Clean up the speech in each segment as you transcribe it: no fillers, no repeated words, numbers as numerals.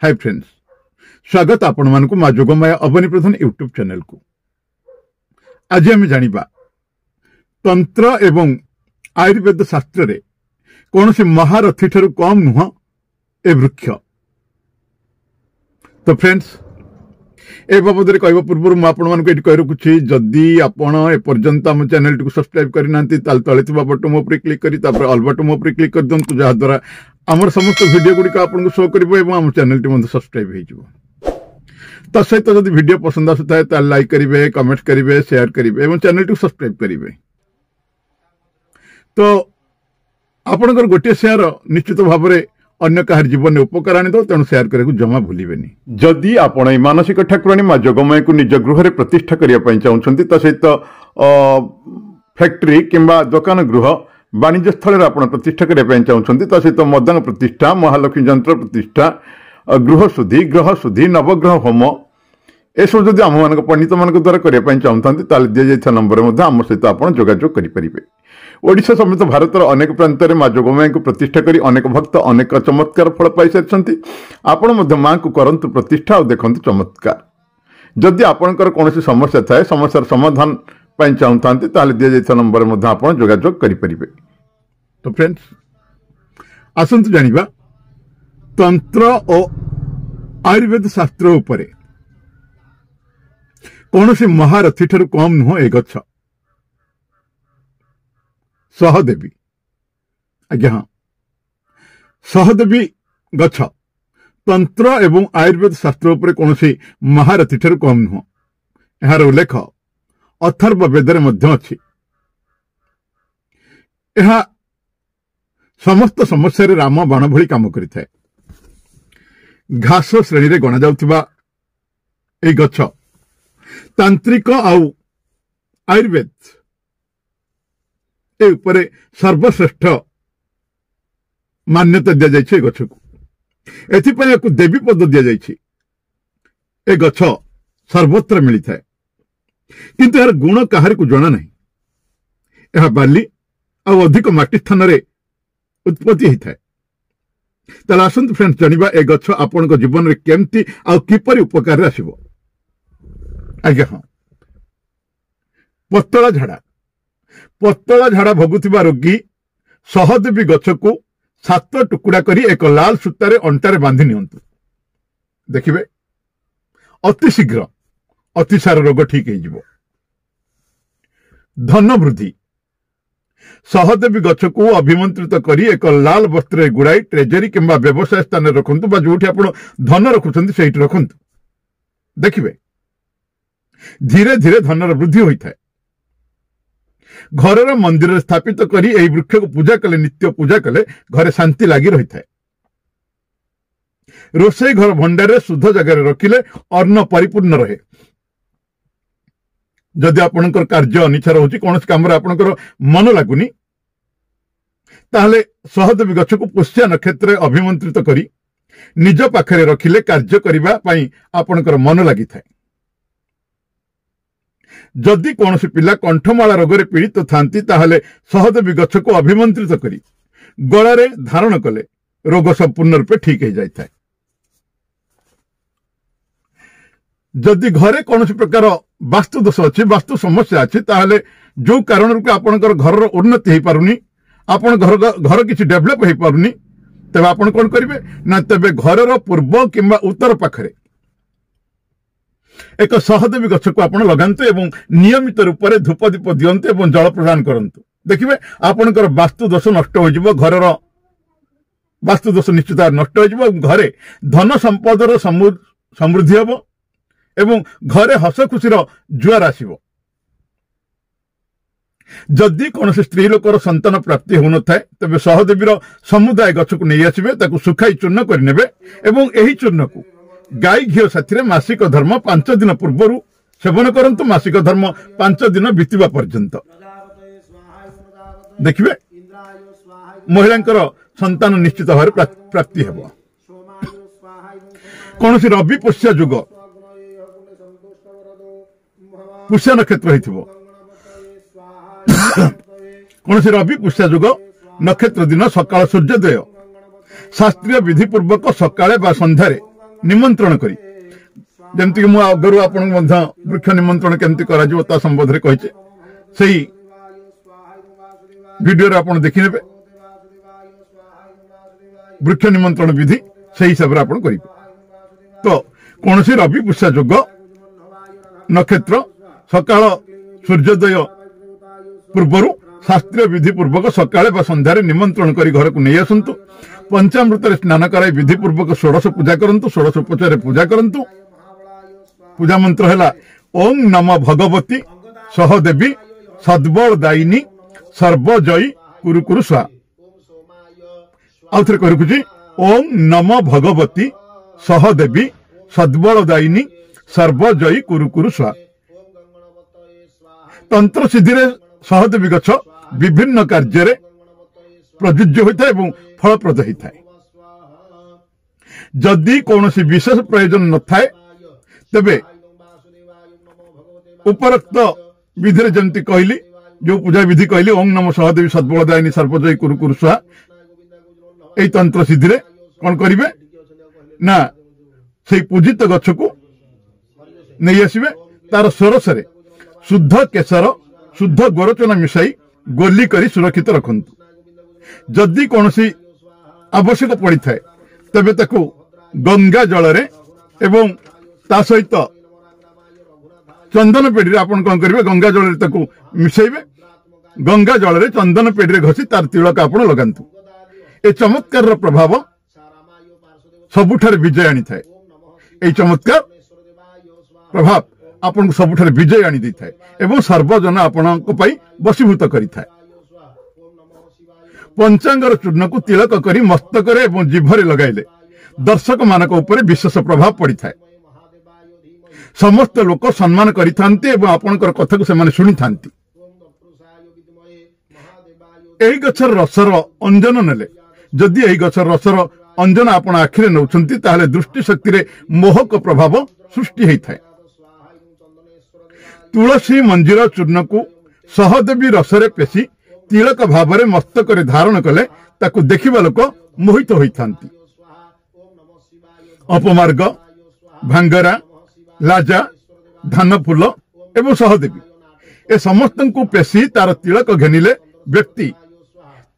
Hi friends, स्वागत आपण मानकु मा जोगमाया अवनी प्रधान यूट्यूब चैनल को। आज आम जानिबा तंत्र एवं आयुर्वेद शास्त्र रे कौन से महारथी ठारू कम नुह ए वृक्ष। तो फ्रेंड्स, ए बाबद कहवा पूर्व मुझे कही रखुच्छी, जदि आपण एपर्यंत आम चैनल टी सब्सक्राइब करना तले बटन उपर क्लिक करी ऑल बटन उपर क्लिक कर दिंतु, जहाद्वारा आमर समस्त वीडियो गुड़िक आपको शो कर चैनल टी सब्सक्राइब हो। तो सहित जब वीडियो पसंद आसुए तो लाइक करेंगे, कमेंट करेंगे, शेयर करेंगे और चैनल टी सब्सक्राइब करेंगे। तो आपंकर गोटे शेयर निश्चित भाव में अन्य कहार जीवन में उपकार आनी दो, तेणु शेयर करने को जमा भूलें। जदि आपण मानसिक ठाकुराणी माँ जोगमाया को निज गृह में प्रतिष्ठा करने चाहते तो सहित फैक्ट्री किंबा दुकान गृह वाणिज्य स्थल आप प्रतिष्ठा करने चाहते तो सहित मदान प्रतिष्ठा, महालक्ष्मी यंत्र प्रतिष्ठा, गृह शुद्धि, नवग्रह होम ए सब जब आम पंडित मान द्वारा करने चाहते दि जा नंबर में आम सहित आप जोगाजोग करेंगे। ओडिशा समेत भारत अनेक प्रांत में माँ जोगमाया को प्रतिष्ठा करी अनेक भक्त अनेक चमत्कार फल पाई सारी। आपण माँ को करंतु प्रतिष्ठा और देखते चमत्कार। जदि आपणकर कौन समस्या थाए, समस्यार समाधान चाहते दि जा नंबर में आप जोगाजोग करेंगे। तो फ्रेंड्स, आसतु जानिबा तंत्र और आयुर्वेद शास्त्र उपरे कौन से महारथी ठारू कम नुह ए गछ सहदेवी। आज्ञा हाँ, सहदेवी गछ तंत्र एवं आयुर्वेद शास्त्र उपरे कौन से महारथी ठारू कम नुह। यार उल्लेख अथर्व वेदरे मध्य अछि। यह समस्त समस्या रे राम बाण भली काम करिथाय। घास श्रेणी रे गणा जाउथिबा ए गछ तांत्रिक आउ आयुर्वेद ए उपरे सर्वश्रेष्ठ मान्यता दिया जाइछे गछ को। एथिपय याकु देवी पद दिया जाइछे। ए गछ सर्वत्र मिलिथाय, किंतु यार गुण काहार को जणा नहीं। यह बाली आ अधिक माटी स्थान रे उत्पत्ति होता है। ताले आसंतु फ्रेंड्स जानिबा ए गछ आपन जीवन में केमती आ किपरि उपकार आसिबो। आज्ञा हाँ, पतला झाड़ा भोगुथिबा रोगी सहदेवी गछ को 7 टुकड़ा करी एक लाल सूतारे अंटारे बांधि नियंतु। देखिबे अति शीघ्र अतिसार रोग ठीक हो। धन वृद्धि सहदेवी गछ को अभिमंत्रित करी एक लाल वस्त्र गुड़ाई ट्रेजरी किंबा व्यवसाय स्थान रखंतु बा जोठी आपण धन रखुछंती सेठी रखंतु। देखिबे धीरे धीरे धनर वृद्धि होता है। घर मंदिर स्थापित करी एही वृक्ष को पूजा कले, नित्य पूजा कले घरे शांति लगी रही है। रोषेई घर भंडार शुद्ध जगह रखिले अन्न परिपूर्ण रहे। जदि आपणकर कार्य अनिच्छा रोचे, कौन काम आपणकर मन लगुनि, ताहले सहदेवी गछ को पुष्य नक्षत्र अभिमंत्रित करी निज पाखरे रखिले कार्य करिबा पई आपणकर मन लागि थाए। जदि कौन पिला कंठमाला रोग रे पीड़ित थांती ताहले सहदेवी गछ को अभिमंत्रित करी गलारे धारण कले रोग संपूर्ण रूपे ठीक हो जाए। जदि घरे कौन प्रकार वास्तु दोष अच्छी, वास्तु समस्या अच्छी, ताहले जो कारण रूपे आपणकर घर उन्नति हो पारुनी, आपण घर किसी डेभलप हो पारुनी, तबे आपण कौन करिवे ना, तबे घर पूर्व किंबा उत्तर पाखरे एक सहदेवी गछ को आपण लगांतु एवं नियमित रूप से धूप दीप दियंतु एवं जल प्रदान करंतु। देखिबे आपणकर वास्तु दोष नष्ट हो जिवो, घरर वास्तु दोष निश्चित नष्ट हो जिवो, घरे धन संपदर समृद्धि हबो एवं घरे हस खुशीर जुआर आसिबो। जदि कौन स्त्री लोकर संतान प्राप्ति हो न थाए, तबे सहदेवीर समुदाय गछ को नहीं आसिबे, ताकू सुखाई चूर्ण करनेबे एवं एही चूर्ण को गाई घी साथी मासिक धर्म 5 दिन पूर्व सेवन करंतु। मासिक धर्म 5 दिन बीतवा पर्यंत देखिए महिलांकर संतान निश्चित भाव प्राप्ति हेबो। कौन रवि पुष्य जुग पुष्य नक्षत्र होइथिबो, कौन रवि पुष्य जुग नक्षत्र दिन सकाळ सूर्योदय शास्त्रीय विधि पूर्वक सकाळे बा संध्यारे निमंत्रण करी जमती मु आगु आपन वृक्ष निमंत्रण केमती करा संबंध में कही से वीडियो रे आपन देखि नेबे वृक्ष निमंत्रण विधि से हिसाब से आपन करिवे। तो कौन सी रवि पुष्या जोग नक्षत्र सकाळ सूर्योदय पूर्वर शास्त्रीय विधि पूर्वक सकाळे बा संध्यारे निमंत्रण करी घर को नहीं आसतु पंचामृत स्नान कराई विधि पूर्वक षोडश पूजा करंतु षोडश उपचार पूजा करंतु। पूजा मंत्र है ओं नम भगवती सहदेवी सद्बल दायिनी सर्वजयी कुरुकुरु स्वा। आउ थे कह ओं नम भगवती सहदेवी सद्बल दायिनी सर्वजयी कुरुकुरु स्वा। तंत्र सिद्धि सहदेवी गछ विभिन्न कार्य प्रयुज्य होता है फलप्रद होता है। जदि कौन विशेष प्रयोजन न थाए तेबे उपरोक्त विधि जमती कहली जो पूजा विधि कहली ओं नम सहदेवी सद्बलदायिनी सर्वजयी कुरुकुरु स्वा यही तंत्र सिद्धि कौन करेंगे ना से पूजित गछ को नहीं आसवे तार सरस शुद्ध केसर शुद्ध गोरचना मिसाई गोली करी सुरक्षित रखंतु। जदि कौन आवश्यक पड़ी थाए तेबे ताकू गंगा जल एवं ता सहित चंदन पेड़ी आपन कौन करेंगे गंगा जल मिसाइबे गंगा जल चंदन पेड़ी घसी तार तिलक आपन लगांतु। ए चमत्कार प्रभाव सबुठारे विजय आनी थाए। ए चमत्कार प्रभाव आपन सबुठारे विजय आनी दै थाए एवं सर्वजन आपन वशीभूत करि थाए। पंचांगर चूर्ण को तिलक करी मस्तक एवं जिभरे लगाइले दर्शक मानक ऊपर विशेष प्रभाव पड़ी थाए। समस्त लोक सम्मान करि थांती एवं आपनकर कथा को सेमाने सुनि थांती। एही गछर रसर अंजन नेले जदि एही गछर रसर अंजन आपण आखिरे नौछंती ताहले दृष्टि शक्ति रे मोहक प्रभाव सृष्टि होई थाए। तुलसी मंजीर चूर्ण को सहदेवी रसरे पेशी तिलक भाव में मस्तक धारण कले ताकू देखिबा लोक मोहित होइथांती। अपमार्ग भांगरा लाजा धान फूल एवं सहदेवी ए समस्त को पेशी तार तिलक घेनिले व्यक्ति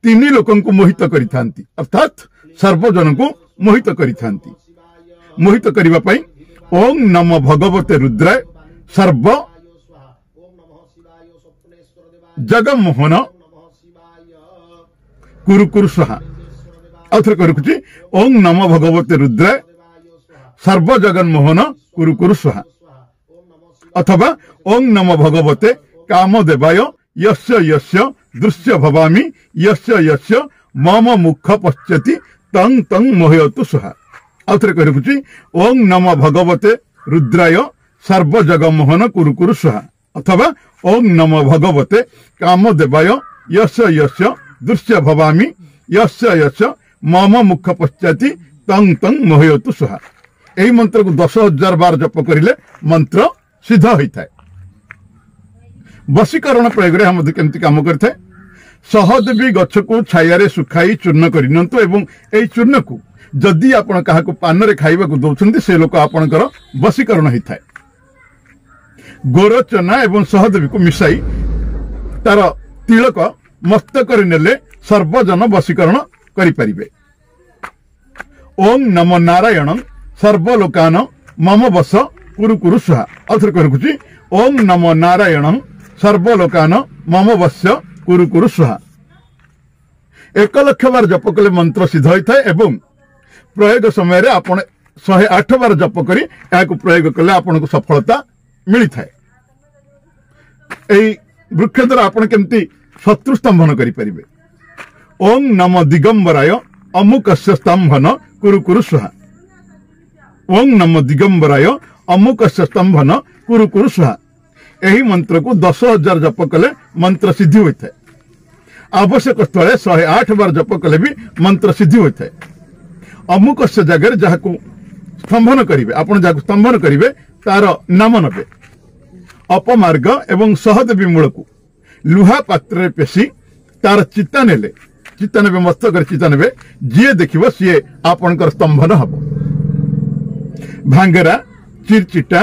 तीन लोकं को मोहित करिथांती अर्थात सर्वजन को मोहित करिथांती। मोहित करिबा पई ओं नम भगवते रुद्राय सर्व जगमोहन कुरुकुरु स्वाहा। आउथरे करुछि ओं नम भगवते रुद्राय सर्व जगन्मोहन कुरुकुरु स्वाहा अथवा ओं नम भगवते कामदेवाय यस्य यस्य दृश्य भवामि यस्य यस्य मम मुख पश्यति तं तं मोहयतु स्वाहा। आउथरे करुछि ओं नम भगवते रुद्राय सर्व जगन्मोहन कुरुकुरु स्वाहा अथवा ओं नम भगवते कामदेवाय यस्य यस्य दृश्य भवामि यस्य यस्य मम मुख पश्चाति तं तं मोहयतु स्वाहा। एही मंत्र को 10,000 बार जप करिले मंत्र सिद्ध होता है। वशीकरण प्रयोग रे हम केमती काम करथे सहदेवी गछ को छाया सुखाई चूर्ण करनियंतु एवं एही चूर्ण को जदि आपण काहाकू पान रे खाइबा को दउछंती से लोक आपणकर वशीकरण होता है। गोरचना एवं सहदेवी को मिसाई तार तिलक मस्तक नेले सर्वजन वशीकरण करिपारिबे। ओं नमो नारायण सर्वलोकान मम वश कुरुकुरु स्वाहा। अथर करुछि ओं नमो नारायण सर्वलोकान मम वश कुरुकुरु स्वाहा। 1 लाख बार जप कले मंत्र सिद्ध होता है एवं प्रयोग समय रे आपण 108 बार जप करी याकू प्रयोग कले आपण को सफलता मिली थाए। एई वृक्ष द्वारा आपण केमती शत्रु स्तंभन करि परिबे। ओं नम दिगंबराय अमुकस्य स्तंभन कुरुकुरु स्वाहा। ओं नम दिगंबराय अमुकस्य स्तंभन कुरुकुरु स्वाहा। एही मंत्र को 10,000 जप कले मंत्र सिद्धि होता है। आवश्यक स्थले 108 बार जप कले भी मंत्र सिद्धि होता है। अमुकस्य जगह जहाँ को स्तंभन करिवे आपण जहाँ स्तंभन करिवे तार नाम नबे। अपमार्ग एवं सहदेवी मूल को लुहा पात्र पेशी तार चिता नेले चिता नेबे मस्तक चिता नेबे जी देखिबो सी आपणकर स्तंभन हबो। भांगरा चिरचिटा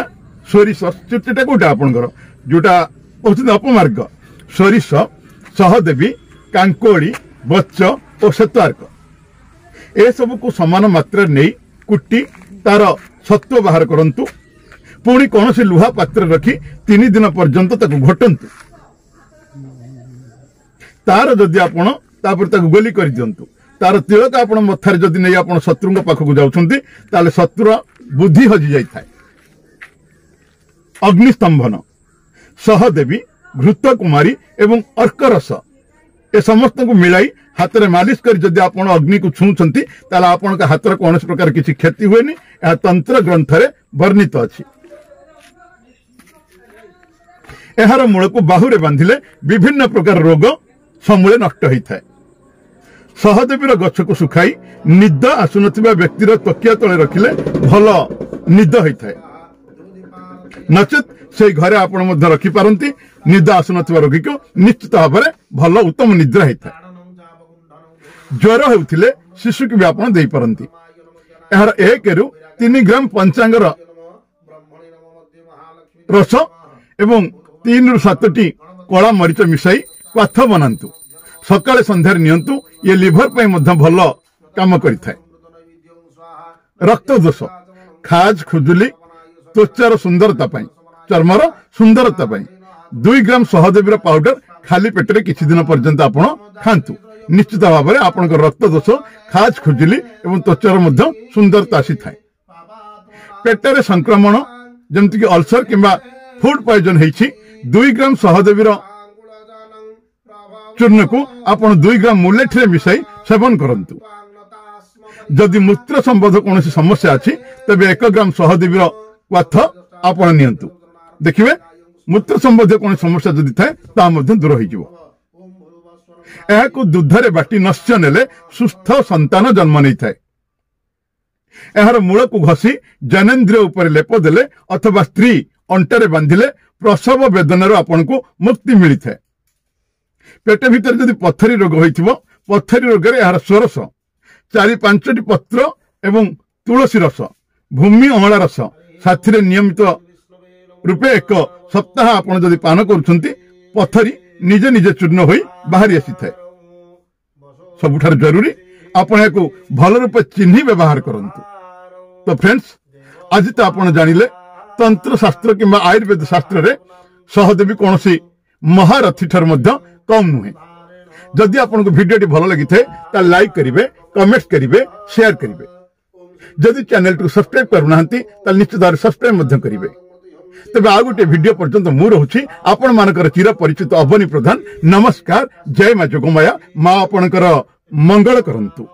सोरिष चिरचिटा कोटा आपणकर जोटा कहते अपमार्ग सोरिष सहदेवी कांकोड़ी बच्च और श्वेतार्क ए सब को समान मात्रा नहीं कुटी तार सत्व बाहर करंतु पुणी कौन से लुहा पात्र रखी 3 दिन पर्यंत ताको घोटंतु तार जदि आपण तापर ताको गोली कर दियंतु तार तिलक आपण मथार जदि नहीं आपण शत्रु पाखक जाउछंती ताले शत्रु बुद्धि हजि जाई थाए। अग्निस्तंभन सहदेवी घृत कुमारी एवं अर्करस ए समस्त को मिलाई हाथ में मालिश कर जदि आपण अग्नि को छुंचंती ताले आपण का हाथ कौन प्रकार किसी क्षति हुएनी यह तंत्र ग्रंथ रे वर्णित अछि। एहार मूल को बाहुरे बांधिले विभिन्न प्रकार रोग समूले नष्ट होता है। सहदेवीर गछ को सुखाई निद आसुनथिबा व्यक्तिर तकिया तले रखिले भल निद होता है। नचेत से घरे आपण मध्य रखि पारंती निद आसुनथिबा रोगी को निश्चित भाव में भल उत्तम निद्रा होता है। ज्वर होउथिले शिशु की भी आपण देई पारंती। एहार 1 रु 3 ग्राम पंचांगर रस एवं 3 रु 7टी कला मरीच मिसाई क्वाथ बनातु सकाळे संध्यार नियंतु ये लिभर पई मध्य भल काम करिथाय। रक्त दोष खाज खुजुली त्वचार सुंदरता पई चर्मर सुंदरता पई 2 ग्राम सहदेवीर पाउडर खाली पेटरे किछि दिन पर्यंत आपण खांतु निश्चित भाव में आपण रक्त दोष खाज खुजुली एवं त्वचार मध्य सुंदरता आसी थाए। पेटरे संक्रमण जमति कि अल्सर किंबा फूड पॉइजन हेछि 2 ग्राम सहदेवीर चूर्ण को आपण 2 ग्राम मुलेठ रे मिसाई सेवन करंतु। जदि मूत्र संबंध कौन समस्या अछि तबे 1 ग्राम सहदेवीर क्वाथ आपण नियंतु देखिबे मूत्र संबंध कौन समस्या जदि थाए ता मध्य दूर होई जिवो। एहा को दुधरे बाटी नश्य नेले सुस्थ संतान जन्म नहीं थाए। एहार मूल को घसी जनेन्द्रिय उपर लेप देले अथवा स्त्री अंटारे बांधिले प्रसव वेदनार आपण को मुक्ति मिली थाए। पेट भीतर जदि पथरी रोग होइथिबो पथरी रोग रे एहार सोरस 4-5टी पत्र एवं तुलसी रस भूमि अमला रस साथी रे नियमित रूपे 1 सप्ताह आपण जदि पान करूछंती पथरी निजे निजे चूर्ण होई बाहरी आसी थाए। सबुठार जरूरी आपण को भल रूपे चिन्ही व्यवहार करंतु। तो फ्रेंड्स आज तो आपण जानिले तंत्र शास्त्र किंबा आयुर्वेद शास्त्र रे सहदेवी कौन सी महारथी ठर मध्य कम नुहे। जदि आपन को वीडियो भल लगी थे ता लाइक करिवे कमेंट करिवे शेयर करिवे। जदि चैनल को सब्सक्राइब करूनांती ता निश्चित भाव सब्सक्राइब मध्य करिवे। तबे आ गोटे वीडियो पर्यंत मु रहूची आपण मानकर चिर परिचित अवनी प्रधान। नमस्कार। जय मां जोगमाया। मां आपणकर मंगल करंतु।